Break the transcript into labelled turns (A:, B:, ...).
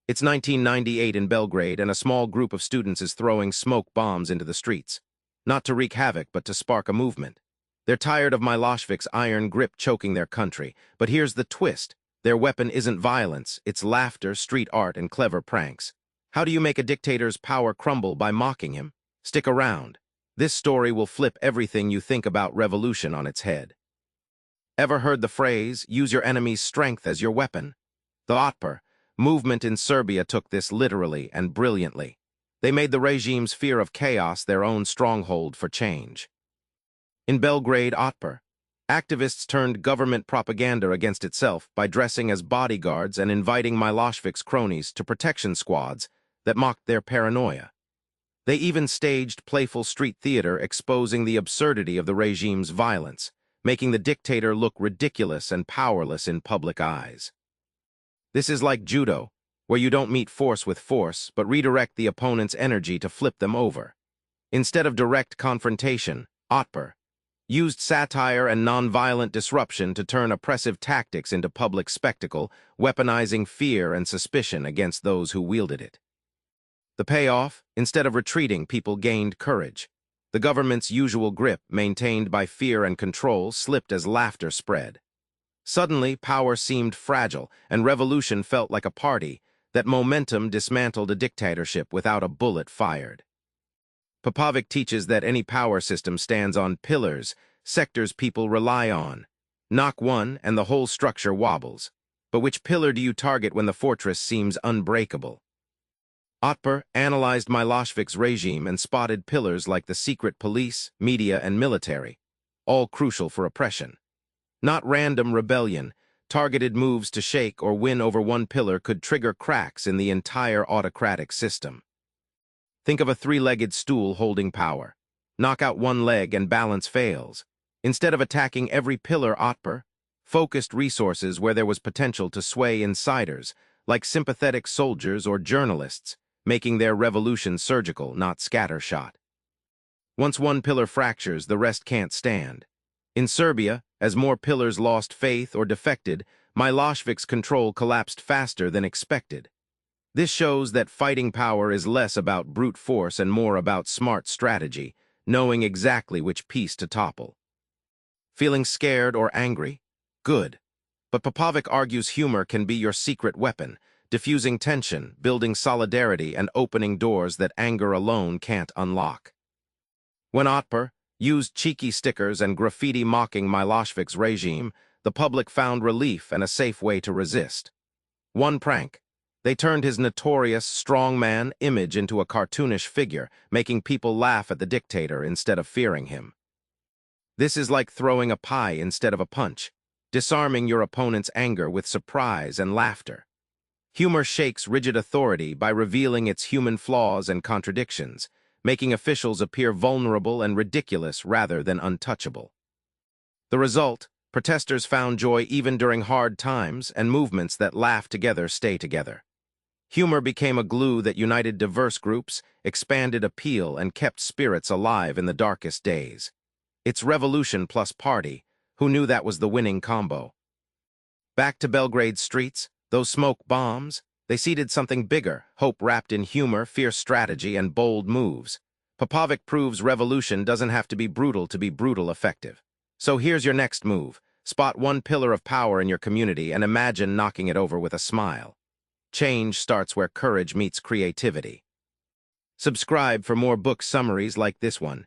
A: It's 1998 in Belgrade, and a small group of students is throwing smoke bombs into the streets. Not to wreak havoc, but to spark a movement. They're tired of Milosevic's iron grip choking their country. But here's the twist. Their weapon isn't violence, it's laughter, street art, and clever pranks. How do you make a dictator's power crumble? By mocking him? Stick around. This story will flip everything you think about revolution on its head. Ever heard the phrase, use your enemy's strength as your weapon? The Otpor movement in Serbia took this literally and brilliantly. They made the regime's fear of chaos their own stronghold for change. In Belgrade, Otpor, activists turned government propaganda against itself by dressing as bodyguards and inviting Milosevic's cronies to protection squads that mocked their paranoia. They even staged playful street theater exposing the absurdity of the regime's violence, making the dictator look ridiculous and powerless in public eyes. This is like judo, where you don't meet force with force, but redirect the opponent's energy to flip them over. Instead of direct confrontation, Otpor used satire and nonviolent disruption to turn oppressive tactics into public spectacle, weaponizing fear and suspicion against those who wielded it. The payoff? Instead of retreating, people gained courage. The government's usual grip, maintained by fear and control, slipped as laughter spread. Suddenly, power seemed fragile, and revolution felt like a party. That momentum dismantled a dictatorship without a bullet fired. Popovic teaches that any power system stands on pillars, sectors people rely on. Knock one, and the whole structure wobbles. But which pillar do you target when the fortress seems unbreakable? Otpor analyzed Milosevic's regime and spotted pillars like the secret police, media, and military, all crucial for oppression. Not random rebellion, targeted moves to shake or win over one pillar could trigger cracks in the entire autocratic system. Think of a three-legged stool holding power. Knock out one leg and balance fails. Instead of attacking every pillar, Otpor focused resources where there was potential to sway insiders, like sympathetic soldiers or journalists, making their revolution surgical, not scattershot. Once one pillar fractures, the rest can't stand. In Serbia, as more pillars lost faith or defected, Milosevic's control collapsed faster than expected. This shows that fighting power is less about brute force and more about smart strategy, knowing exactly which piece to topple. Feeling scared or angry? Good. But Popovic argues humor can be your secret weapon, diffusing tension, building solidarity, and opening doors that anger alone can't unlock. When Otpor used cheeky stickers and graffiti mocking Milosevic's regime, the public found relief and a safe way to resist. One prank. They turned his notorious strongman image into a cartoonish figure, making people laugh at the dictator instead of fearing him. This is like throwing a pie instead of a punch, disarming your opponent's anger with surprise and laughter. Humor shakes rigid authority by revealing its human flaws and contradictions, making officials appear vulnerable and ridiculous rather than untouchable. The result? Protesters found joy even during hard times, and movements that laugh together stay together. Humor became a glue that united diverse groups, expanded appeal, and kept spirits alive in the darkest days. It's revolution plus party. Who knew that was the winning combo? Back to Belgrade's streets, those smoke bombs, they seeded something bigger, hope wrapped in humor, fierce strategy, and bold moves. Popovic proves revolution doesn't have to be brutal effective. So here's your next move. Spot one pillar of power in your community and imagine knocking it over with a smile. Change starts where courage meets creativity. Subscribe for more book summaries like this one.